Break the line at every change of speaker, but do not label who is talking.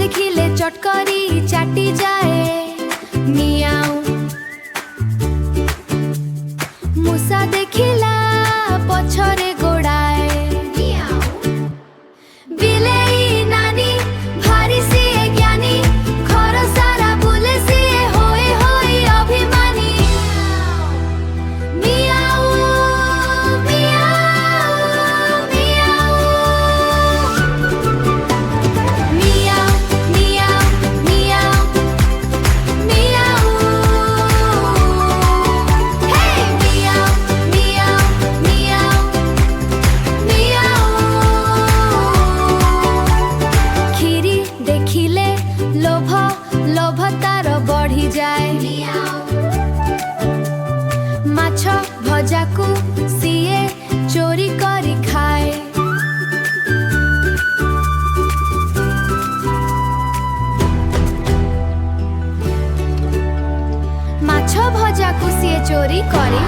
देखिले चटकरी चाटी जाए मियाऊ। मूसा देखिला पछरे गोड़ाए मियाऊ। बिलेई नानी भारी सिए ज्ञानी घर सारा बुले सिए होए होए अभिमानी। मियाऊ मियाऊ मियाऊ मियाऊ मियाऊ मियाऊ मियाऊ। हे मियाऊ मियाऊ मियाऊ मियाऊ। खीरी देखिले लोभ लोभ तार बढ़ी जाए मियाऊ। माछ भजा को सिए चोरी करी खाए। माछ भजा को सिए चोरी करी